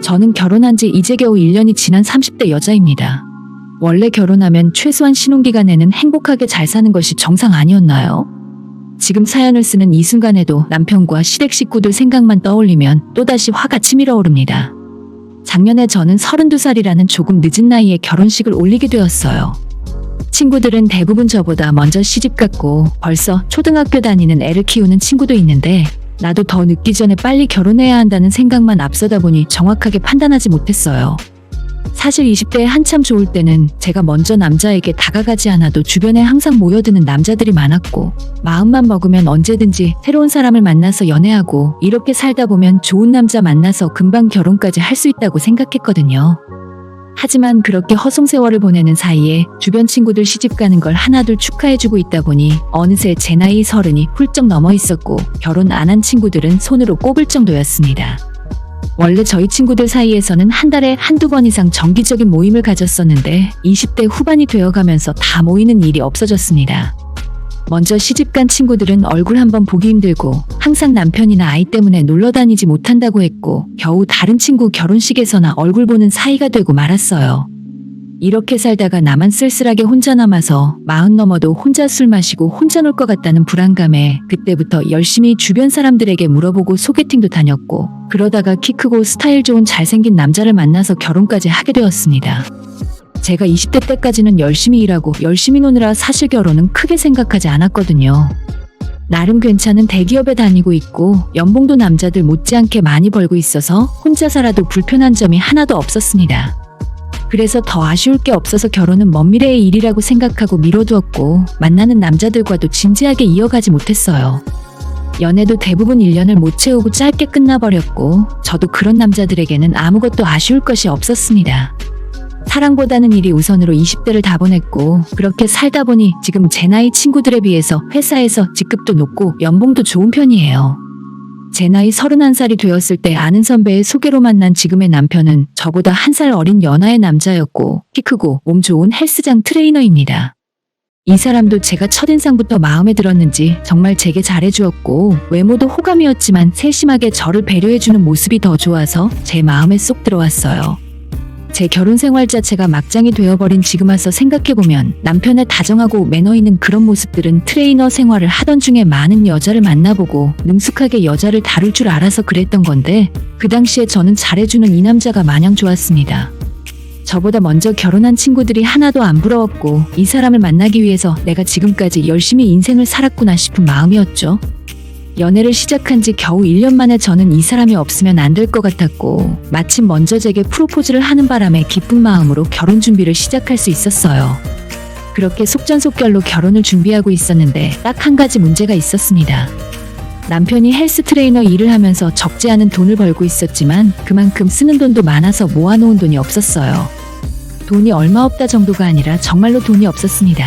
저는 결혼한 지 이제 겨우 1년이 지난 30대 여자입니다. 원래 결혼하면 최소한 신혼기간에는 행복하게 잘 사는 것이 정상 아니었나요? 지금 사연을 쓰는 이 순간에도 남편과 시댁 식구들 생각만 떠올리면 또다시 화가 치밀어 오릅니다. 작년에 저는 32살이라는 조금 늦은 나이에 결혼식을 올리게 되었어요. 친구들은 대부분 저보다 먼저 시집갔고 벌써 초등학교 다니는 애를 키우는 친구도 있는데 나도 더 늦기 전에 빨리 결혼해야 한다는 생각만 앞서다 보니 정확하게 판단하지 못했어요. 사실 20대에 한참 좋을 때는 제가 먼저 남자에게 다가가지 않아도 주변에 항상 모여드는 남자들이 많았고 마음만 먹으면 언제든지 새로운 사람을 만나서 연애하고 이렇게 살다 보면 좋은 남자 만나서 금방 결혼까지 할 수 있다고 생각했거든요. 하지만 그렇게 허송세월을 보내는 사이에 주변 친구들 시집가는 걸 하나둘 축하해주고 있다 보니 어느새 제 나이 30이 훌쩍 넘어 있었고 결혼 안 한 친구들은 손으로 꼽을 정도였습니다. 원래 저희 친구들 사이에서는 한 달에 한두 번 이상 정기적인 모임을 가졌었는데 20대 후반이 되어가면서 다 모이는 일이 없어졌습니다. 먼저 시집간 친구들은 얼굴 한번 보기 힘들고 항상 남편이나 아이 때문에 놀러 다니지 못한다고 했고 겨우 다른 친구 결혼식에서나 얼굴 보는 사이가 되고 말았어요. 이렇게 살다가 나만 쓸쓸하게 혼자 남아서 40 넘어도 혼자 술 마시고 혼자 놀 것 같다는 불안감에 그때부터 열심히 주변 사람들에게 물어보고 소개팅도 다녔고 그러다가 키 크고 스타일 좋은 잘생긴 남자를 만나서 결혼까지 하게 되었습니다. 제가 20대 때까지는 열심히 일하고 열심히 노느라 사실 결혼은 크게 생각하지 않았거든요. 나름 괜찮은 대기업에 다니고 있고 연봉도 남자들 못지않게 많이 벌고 있어서 혼자 살아도 불편한 점이 하나도 없었습니다. 그래서 더 아쉬울 게 없어서 결혼은 먼 미래의 일이라고 생각하고 미뤄두었고 만나는 남자들과도 진지하게 이어가지 못했어요. 연애도 대부분 1년을 못 채우고 짧게 끝나버렸고 저도 그런 남자들에게는 아무것도 아쉬울 것이 없었습니다. 사랑보다는 일이 우선으로 20대를 다 보냈고 그렇게 살다 보니 지금 제 나이 친구들에 비해서 회사에서 직급도 높고 연봉도 좋은 편이에요. 제 나이 31살이 되었을 때 아는 선배의 소개로 만난 지금의 남편은 저보다 1살 어린 연하의 남자였고 키 크고 몸 좋은 헬스장 트레이너입니다. 이 사람도 제가 첫인상부터 마음에 들었는지 정말 제게 잘해주었고 외모도 호감이었지만 세심하게 저를 배려해주는 모습이 더 좋아서 제 마음에 쏙 들어왔어요. 제 결혼 생활 자체가 막장이 되어버린 지금 와서 생각해보면 남편의 다정하고 매너 있는 그런 모습들은 트레이너 생활을 하던 중에 많은 여자를 만나보고 능숙하게 여자를 다룰 줄 알아서 그랬던 건데 그 당시에 저는 잘해주는 이 남자가 마냥 좋았습니다. 저보다 먼저 결혼한 친구들이 하나도 안 부러웠고 이 사람을 만나기 위해서 내가 지금까지 열심히 인생을 살았구나 싶은 마음이었죠. 연애를 시작한 지 겨우 1년 만에 저는 이 사람이 없으면 안 될 것 같았고 마침 먼저 제게 프로포즈를 하는 바람에 기쁜 마음으로 결혼 준비를 시작할 수 있었어요. 그렇게 속전속결로 결혼을 준비하고 있었는데 딱 한 가지 문제가 있었습니다. 남편이 헬스 트레이너 일을 하면서 적지 않은 돈을 벌고 있었지만 그만큼 쓰는 돈도 많아서 모아놓은 돈이 없었어요. 돈이 얼마 없다 정도가 아니라 정말로 돈이 없었습니다.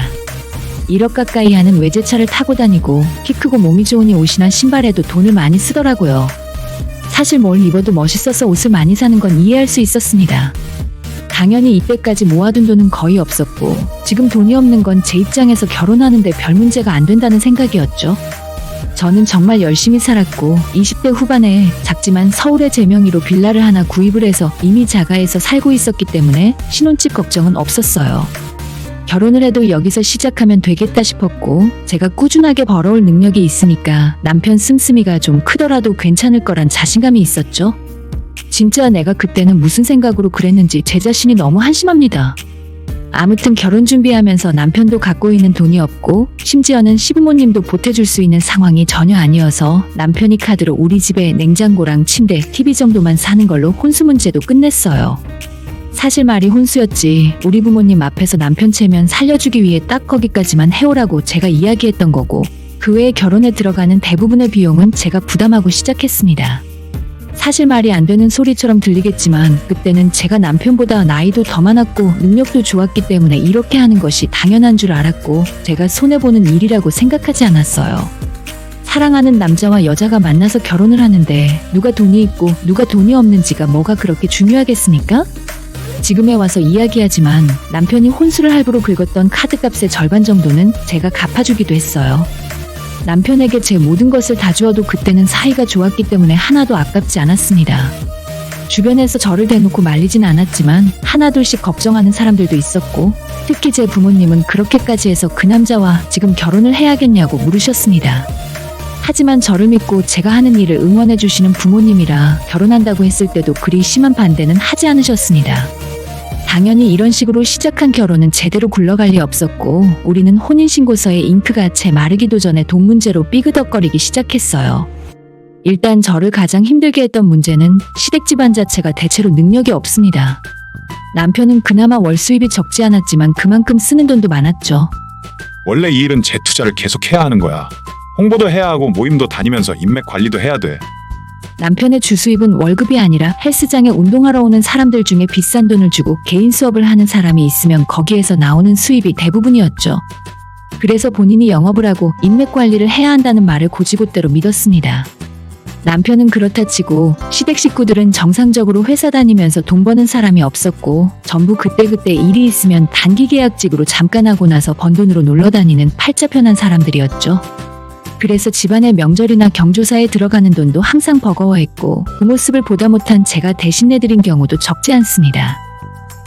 1억 가까이 하는 외제차를 타고 다니고 키 크고 몸이 좋으니 옷이나 신발에도 돈을 많이 쓰더라고요. 사실 뭘 입어도 멋있어서 옷을 많이 사는 건 이해할 수 있었습니다. 당연히 이때까지 모아둔 돈은 거의 없었고 지금 돈이 없는 건 제 입장에서 결혼하는데 별 문제가 안 된다는 생각이었죠. 저는 정말 열심히 살았고 20대 후반에 작지만 서울의 제 명의로 빌라를 하나 구입을 해서 이미 자가에서 살고 있었기 때문에 신혼집 걱정은 없었어요. 결혼을 해도 여기서 시작하면 되겠다 싶었고 제가 꾸준하게 벌어올 능력이 있으니까 남편 씀씀이가 좀 크더라도 괜찮을 거란 자신감이 있었죠. 진짜 내가 그때는 무슨 생각으로 그랬는지 제 자신이 너무 한심합니다. 아무튼 결혼 준비하면서 남편도 갖고 있는 돈이 없고 심지어는 시부모님도 보태줄 수 있는 상황이 전혀 아니어서 남편이 카드로 우리 집에 냉장고랑 침대, TV 정도만 사는 걸로 혼수 문제도 끝냈어요. 사실 말이 혼수였지 우리 부모님 앞에서 남편 체면 살려주기 위해 딱 거기까지만 해오라고 제가 이야기했던 거고 그 외에 결혼에 들어가는 대부분의 비용은 제가 부담하고 시작했습니다. 사실 말이 안 되는 소리처럼 들리겠지만 그때는 제가 남편보다 나이도 더 많았고 능력도 좋았기 때문에 이렇게 하는 것이 당연한 줄 알았고 제가 손해보는 일이라고 생각하지 않았어요. 사랑하는 남자와 여자가 만나서 결혼을 하는데 누가 돈이 있고 누가 돈이 없는지가 뭐가 그렇게 중요하겠습니까? 지금에 와서 이야기하지만 남편이 혼수를 할부로 긁었던 카드값의 절반 정도는 제가 갚아주기도 했어요. 남편에게 제 모든 것을 다 주어도 그때는 사이가 좋았기 때문에 하나도 아깝지 않았습니다. 주변에서 저를 대놓고 말리진 않았지만 하나둘씩 걱정하는 사람들도 있었고, 특히 제 부모님은 그렇게까지 해서 그 남자와 지금 결혼을 해야겠냐고 물으셨습니다. 하지만 저를 믿고 제가 하는 일을 응원해 주시는 부모님이라 결혼한다고 했을 때도 그리 심한 반대는 하지 않으셨습니다. 당연히 이런 식으로 시작한 결혼은 제대로 굴러갈 리 없었고, 우리는 혼인신고서에 잉크가 채 마르기도 전에 돈 문제로 삐그덕거리기 시작했어요. 일단 저를 가장 힘들게 했던 문제는 시댁 집안 자체가 대체로 능력이 없습니다. 남편은 그나마 월 수입이 적지 않았지만 그만큼 쓰는 돈도 많았죠. 원래 이 일은 재투자를 계속 해야 하는 거야. 홍보도 해야 하고 모임도 다니면서 인맥 관리도 해야 돼. 남편의 주수입은 월급이 아니라 헬스장에 운동하러 오는 사람들 중에 비싼 돈을 주고 개인 수업을 하는 사람이 있으면 거기에서 나오는 수입이 대부분이었죠. 그래서 본인이 영업을 하고 인맥 관리를 해야 한다는 말을 곧이곧대로 믿었습니다. 남편은 그렇다 치고 시댁 식구들은 정상적으로 회사 다니면서 돈 버는 사람이 없었고, 전부 그때그때 일이 있으면 단기 계약직으로 잠깐 하고 나서 번 돈으로 놀러 다니는 팔자 편한 사람들이었죠. 그래서 집안의 명절이나 경조사에 들어가는 돈도 항상 버거워했고, 그 모습을 보다 못한 제가 대신 내드린 경우도 적지 않습니다.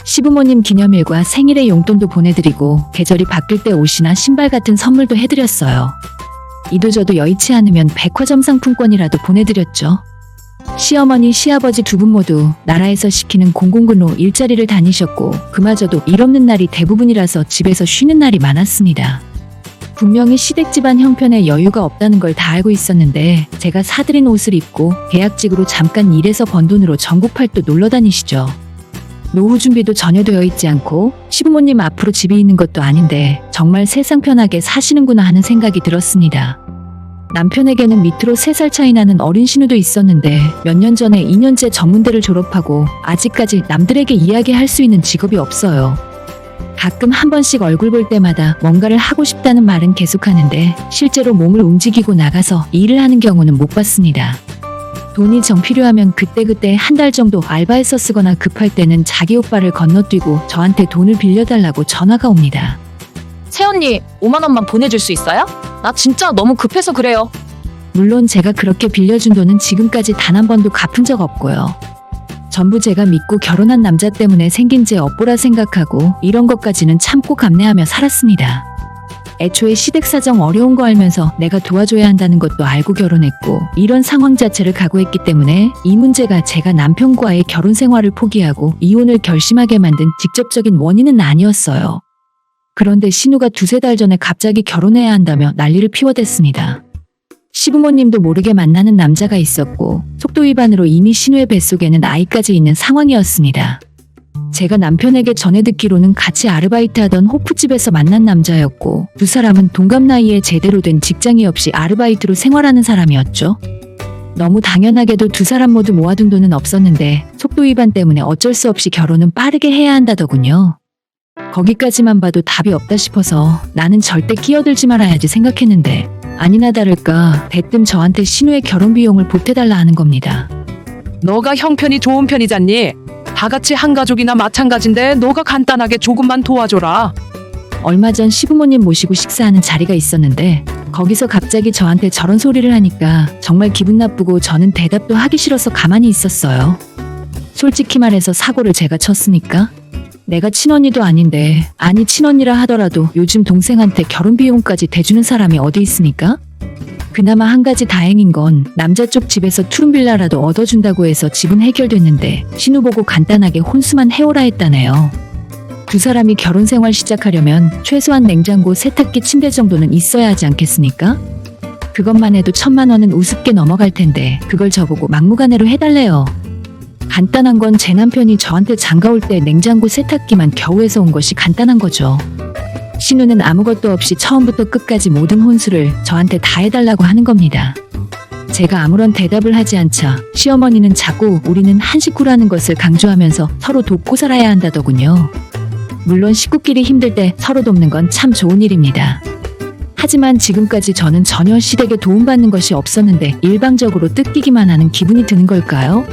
시부모님 기념일과 생일에 용돈도 보내드리고, 계절이 바뀔 때 옷이나 신발 같은 선물도 해드렸어요. 이도저도 여의치 않으면 백화점 상품권이라도 보내드렸죠. 시어머니, 시아버지 두 분 모두 나라에서 시키는 공공근로 일자리를 다니셨고, 그마저도 일 없는 날이 대부분이라서 집에서 쉬는 날이 많았습니다. 분명히 시댁 집안 형편에 여유가 없다는 걸 다 알고 있었는데, 제가 사드린 옷을 입고 계약직으로 잠깐 일해서 번 돈으로 전국 팔도 놀러 다니시죠. 노후 준비도 전혀 되어 있지 않고 시부모님 앞으로 집이 있는 것도 아닌데 정말 세상 편하게 사시는구나 하는 생각이 들었습니다. 남편에게는 밑으로 3살 차이 나는 어린 신우도 있었는데, 몇 년 전에 2년제 전문대를 졸업하고 아직까지 남들에게 이야기할 수 있는 직업이 없어요. 가끔 한 번씩 얼굴 볼 때마다 뭔가를 하고 싶다는 말은 계속하는데 실제로 몸을 움직이고 나가서 일을 하는 경우는 못 봤습니다. 돈이 정 필요하면 그때그때 한 달 정도 알바해서 쓰거나 급할 때는 자기 오빠를 건너뛰고 저한테 돈을 빌려달라고 전화가 옵니다. 새언니 5만 원만 보내줄 수 있어요? 나 진짜 너무 급해서 그래요. 물론 제가 그렇게 빌려준 돈은 지금까지 단 한 번도 갚은 적 없고요. 전부 제가 믿고 결혼한 남자 때문에 생긴 제 업보라 생각하고 이런 것까지는 참고 감내하며 살았습니다. 애초에 시댁 사정 어려운 거 알면서 내가 도와줘야 한다는 것도 알고 결혼했고, 이런 상황 자체를 각오했기 때문에 이 문제가 제가 남편과의 결혼 생활을 포기하고 이혼을 결심하게 만든 직접적인 원인은 아니었어요. 그런데 신우가 2-3달 전에 갑자기 결혼해야 한다며 난리를 피워댔습니다. 시부모님도 모르게 만나는 남자가 있었고, 속도 위반으로 이미 신우의 뱃속에는 아이까지 있는 상황이었습니다. 제가 남편에게 전해 듣기로는 같이 아르바이트하던 호프집에서 만난 남자였고, 두 사람은 동갑 나이에 제대로 된 직장이 없이 아르바이트로 생활하는 사람이었죠. 너무 당연하게도 두 사람 모두 모아둔 돈은 없었는데 속도 위반 때문에 어쩔 수 없이 결혼은 빠르게 해야 한다더군요. 거기까지만 봐도 답이 없다 싶어서 나는 절대 끼어들지 말아야지 생각했는데, 아니나 다를까 대뜸 저한테 신우의 결혼 비용을 보태달라 하는 겁니다. 너가 형편이 좋은 편이잖니? 다 같이 한 가족이나 마찬가지인데 너가 간단하게 조금만 도와줘라. 얼마 전 시부모님 모시고 식사하는 자리가 있었는데 거기서 갑자기 저한테 저런 소리를 하니까 정말 기분 나쁘고 저는 대답도 하기 싫어서 가만히 있었어요. 솔직히 말해서 사고를 제가 쳤으니까? 내가 친언니도 아닌데, 아니 친언니라 하더라도 요즘 동생한테 결혼 비용까지 대주는 사람이 어디 있습니까? 그나마 한 가지 다행인 건 남자 쪽 집에서 투룸빌라라도 얻어준다고 해서 집은 해결됐는데 신우 보고 간단하게 혼수만 해오라 했다네요. 두 사람이 결혼 생활 시작하려면 최소한 냉장고, 세탁기, 침대 정도는 있어야 하지 않겠습니까? 그것만 해도 1,000만 원은 우습게 넘어갈 텐데 그걸 저보고 막무가내로 해달래요. 간단한 건 제 남편이 저한테 장가 올 때 냉장고, 세탁기만 겨우 해서 온 것이 간단한 거죠. 신우는 아무것도 없이 처음부터 끝까지 모든 혼수를 저한테 다 해달라고 하는 겁니다. 제가 아무런 대답을 하지 않자 시어머니는 자꾸 우리는 한 식구라는 것을 강조하면서 서로 돕고 살아야 한다더군요. 물론 식구끼리 힘들 때 서로 돕는 건 참 좋은 일입니다. 하지만 지금까지 저는 전혀 시댁에 도움받는 것이 없었는데 일방적으로 뜯기기만 하는 기분이 드는 걸까요?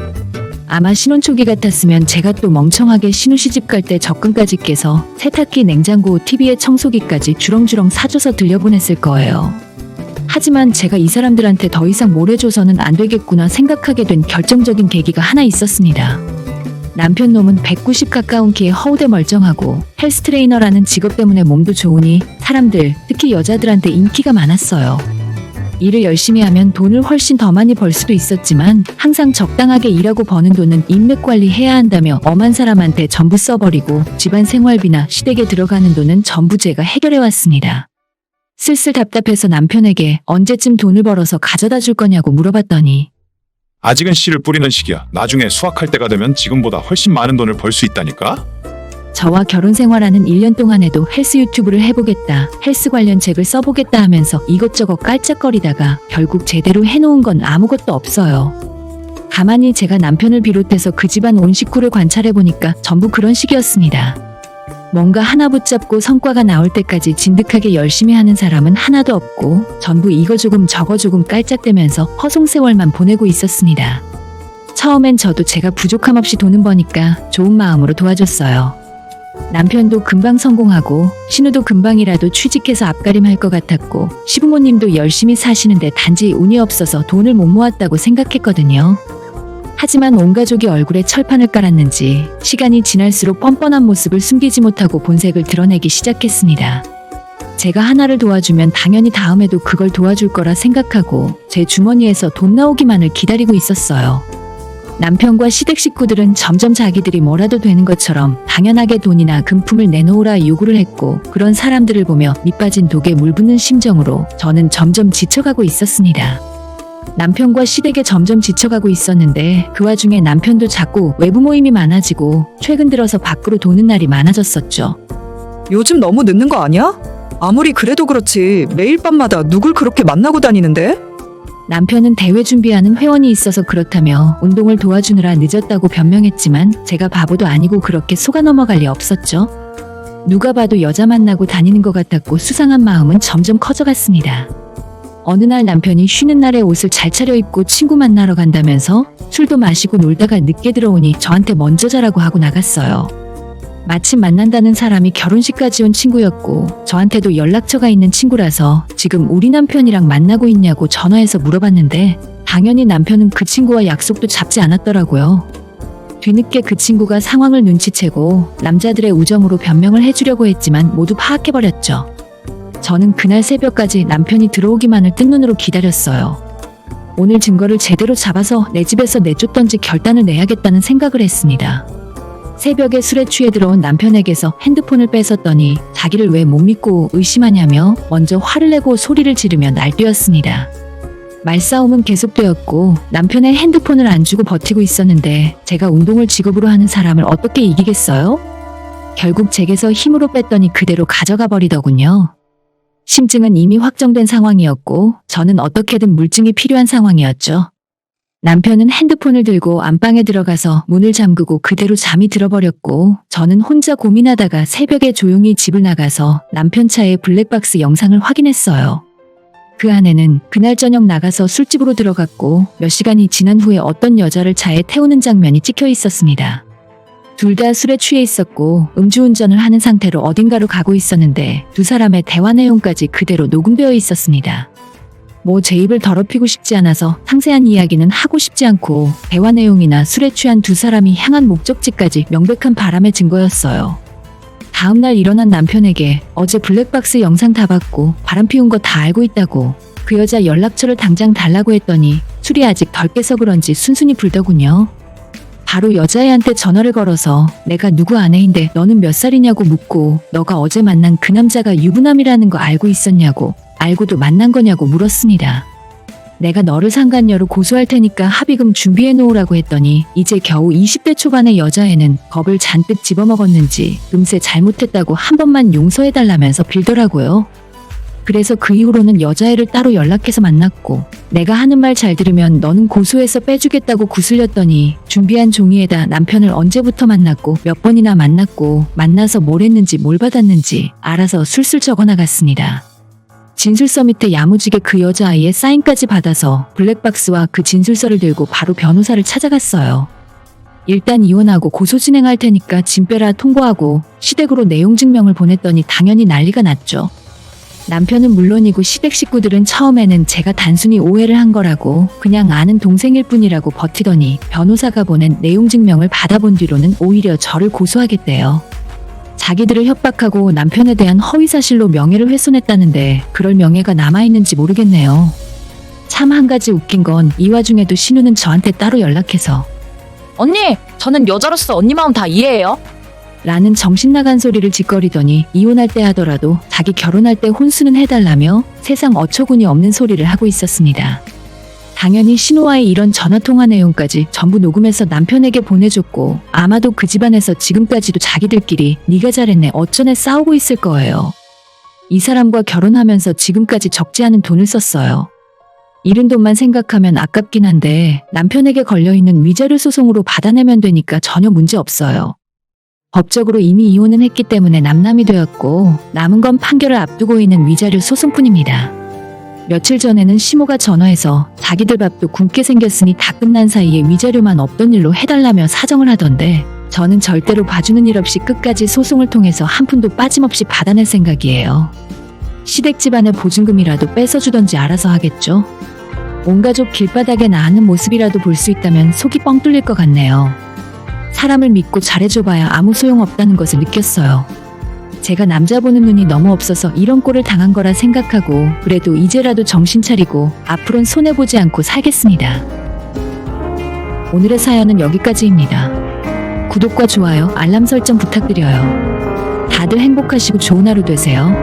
아마 신혼 초기 같았으면 제가 또 멍청하게 신우 시집 갈 때 적금까지 깨서 세탁기, 냉장고, TV에 청소기까지 주렁주렁 사줘서 들려보냈을 거예요. 하지만 제가 이 사람들한테 더 이상 뭘 해줘서는 안 되겠구나 생각하게 된 결정적인 계기가 하나 있었습니다. 남편 놈은 190 가까운 키에 허우대 멀쩡하고 헬스 트레이너라는 직업 때문에 몸도 좋으니 사람들, 특히 여자들한테 인기가 많았어요. 일을 열심히 하면 돈을 훨씬 더 많이 벌 수도 있었지만 항상 적당하게 일하고 버는 돈은 인맥 관리해야 한다며 엄한 사람한테 전부 써버리고 집안 생활비나 시댁에 들어가는 돈은 전부 제가 해결해왔습니다. 슬슬 답답해서 남편에게 언제쯤 돈을 벌어서 가져다 줄 거냐고 물어봤더니 아직은 씨를 뿌리는 시기야. 나중에 수확할 때가 되면 지금보다 훨씬 많은 돈을 벌 수 있다니까? 저와 결혼 생활하는 1년 동안에도 헬스 유튜브를 해보겠다, 헬스 관련 책을 써보겠다 하면서 이것저것 깔짝거리다가 결국 제대로 해놓은 건 아무것도 없어요. 가만히 제가 남편을 비롯해서 그 집안 온 식구를 관찰해보니까 전부 그런 식이었습니다. 뭔가 하나 붙잡고 성과가 나올 때까지 진득하게 열심히 하는 사람은 하나도 없고 전부 이거 조금 저거 조금 깔짝대면서 허송세월만 보내고 있었습니다. 처음엔 저도 제가 부족함 없이 돈은 버니까 좋은 마음으로 도와줬어요. 남편도 금방 성공하고 신우도 금방이라도 취직해서 앞가림할 것 같았고 시부모님도 열심히 사시는데 단지 운이 없어서 돈을 못 모았다고 생각했거든요. 하지만 온 가족이 얼굴에 철판을 깔았는지 시간이 지날수록 뻔뻔한 모습을 숨기지 못하고 본색을 드러내기 시작했습니다. 제가 하나를 도와주면 당연히 다음에도 그걸 도와줄 거라 생각하고 제 주머니에서 돈 나오기만을 기다리고 있었어요. 남편과 시댁 식구들은 점점 자기들이 뭐라도 되는 것처럼 당연하게 돈이나 금품을 내놓으라 요구를 했고 그런 사람들을 보며 밑빠진 독에 물 붓는 심정으로 저는 점점 지쳐가고 있었습니다. 남편과 시댁에 점점 지쳐가고 있었는데 그 와중에 남편도 자꾸 외부 모임이 많아지고 최근 들어서 밖으로 도는 날이 많아졌었죠. 요즘 너무 늦는 거 아니야? 아무리 그래도 그렇지 매일 밤마다 누굴 그렇게 만나고 다니는데? 남편은 대회 준비하는 회원이 있어서 그렇다며 운동을 도와주느라 늦었다고 변명했지만 제가 바보도 아니고 그렇게 속아 넘어갈 리 없었죠. 누가 봐도 여자 만나고 다니는 것 같았고 수상한 마음은 점점 커져갔습니다. 어느 날 남편이 쉬는 날에 옷을 잘 차려입고 친구 만나러 간다면서 술도 마시고 놀다가 늦게 들어오니 저한테 먼저 자라고 하고 나갔어요. 마침 만난다는 사람이 결혼식까지 온 친구였고 저한테도 연락처가 있는 친구라서 지금 우리 남편이랑 만나고 있냐고 전화해서 물어봤는데 당연히 남편은 그 친구와 약속도 잡지 않았더라고요. 뒤늦게 그 친구가 상황을 눈치채고 남자들의 우정으로 변명을 해주려고 했지만 모두 파악해버렸죠. 저는 그날 새벽까지 남편이 들어오기만을 뜬 눈으로 기다렸어요. 오늘 증거를 제대로 잡아서 내 집에서 내쫓던지 결단을 내야겠다는 생각을 했습니다. 새벽에 술에 취해 들어온 남편에게서 핸드폰을 뺏었더니 자기를 왜 못 믿고 의심하냐며 먼저 화를 내고 소리를 지르며 날뛰었습니다. 말싸움은 계속되었고 남편의 핸드폰을 안 주고 버티고 있었는데 제가 운동을 직업으로 하는 사람을 어떻게 이기겠어요? 결국 제게서 힘으로 뺐더니 그대로 가져가 버리더군요. 심증은 이미 확정된 상황이었고 저는 어떻게든 물증이 필요한 상황이었죠. 남편은 핸드폰을 들고 안방에 들어가서 문을 잠그고 그대로 잠이 들어버렸고 저는 혼자 고민하다가 새벽에 조용히 집을 나가서 남편 차의 블랙박스 영상을 확인했어요. 그 안에는 그날 저녁 나가서 술집으로 들어갔고 몇 시간이 지난 후에 어떤 여자를 차에 태우는 장면이 찍혀 있었습니다. 둘 다 술에 취해 있었고 음주운전을 하는 상태로 어딘가로 가고 있었는데 두 사람의 대화 내용까지 그대로 녹음되어 있었습니다. 제 입을 더럽히고 싶지 않아서 상세한 이야기는 하고 싶지 않고 대화 내용이나 술에 취한 두 사람이 향한 목적지까지 명백한 바람의 증거였어요. 다음날 일어난 남편에게 어제 블랙박스 영상 다 봤고 바람 피운 거 다 알고 있다고 그 여자 연락처를 당장 달라고 했더니 술이 아직 덜 깨서 그런지 순순히 불더군요. 바로 여자애한테 전화를 걸어서 내가 누구 아내인데 너는 몇 살이냐고 묻고 너가 어제 만난 그 남자가 유부남이라는 거 알고 있었냐고 알고도 만난 거냐고 물었습니다. 내가 너를 상간녀로 고소할 테니까 합의금 준비해 놓으라고 했더니 이제 겨우 20대 초반의 여자애는 겁을 잔뜩 집어먹었는지 금세 잘못했다고 한 번만 용서해달라면서 빌더라고요. 그래서 그 이후로는 여자애를 따로 연락해서 만났고 내가 하는 말 잘 들으면 너는 고소해서 빼주겠다고 구슬렸더니 준비한 종이에다 남편을 언제부터 만났고 몇 번이나 만났고 만나서 뭘 했는지 뭘 받았는지 알아서 술술 적어나갔습니다. 진술서 밑에 야무지게 그 여자아이의 사인까지 받아서 블랙박스와 그 진술서를 들고 바로 변호사를 찾아갔어요. 일단 이혼하고 고소 진행할 테니까 짐 빼라 통보하고 시댁으로 내용 증명을 보냈더니 당연히 난리가 났죠. 남편은 물론이고 시댁 식구들은 처음에는 제가 단순히 오해를 한 거라고 그냥 아는 동생일 뿐이라고 버티더니 변호사가 보낸 내용 증명을 받아본 뒤로는 오히려 저를 고소하겠대요. 자기들을 협박하고 남편에 대한 허위사실로 명예를 훼손했다는데 그럴 명예가 남아있는지 모르겠네요. 참 한 가지 웃긴 건 이 와중에도 신우는 저한테 따로 연락해서 언니, 저는 여자로서 언니 마음 다 이해해요. 라는 정신나간 소리를 짓거리더니 이혼할 때 하더라도 자기 결혼할 때 혼수는 해달라며 세상 어처구니 없는 소리를 하고 있었습니다. 당연히 신우와의 이런 전화통화 내용까지 전부 녹음해서 남편에게 보내줬고 아마도 그 집안에서 지금까지도 자기들끼리 네가 잘했네 어쩌네 싸우고 있을 거예요. 이 사람과 결혼하면서 지금까지 적지 않은 돈을 썼어요. 잃은 돈만 생각하면 아깝긴 한데 남편에게 걸려있는 위자료 소송으로 받아내면 되니까 전혀 문제 없어요. 법적으로 이미 이혼은 했기 때문에 남남이 되었고 남은 건 판결을 앞두고 있는 위자료 소송뿐입니다. 며칠 전에는 시모가 전화해서 자기들 밥도 굶게 생겼으니 다 끝난 사이에 위자료만 없던 일로 해달라며 사정을 하던데 저는 절대로 봐주는 일 없이 끝까지 소송을 통해서 한 푼도 빠짐없이 받아낼 생각이에요. 시댁 집안의 보증금이라도 뺏어주던지 알아서 하겠죠. 온 가족 길바닥에 나앉는 모습이라도 볼 수 있다면 속이 뻥 뚫릴 것 같네요. 사람을 믿고 잘해줘봐야 아무 소용없다는 것을 느꼈어요. 제가 남자 보는 눈이 너무 없어서 이런 꼴을 당한 거라 생각하고 그래도 이제라도 정신 차리고 앞으론 손해보지 않고 살겠습니다. 오늘의 사연은 여기까지입니다. 구독과 좋아요, 알람 설정 부탁드려요. 다들 행복하시고 좋은 하루 되세요.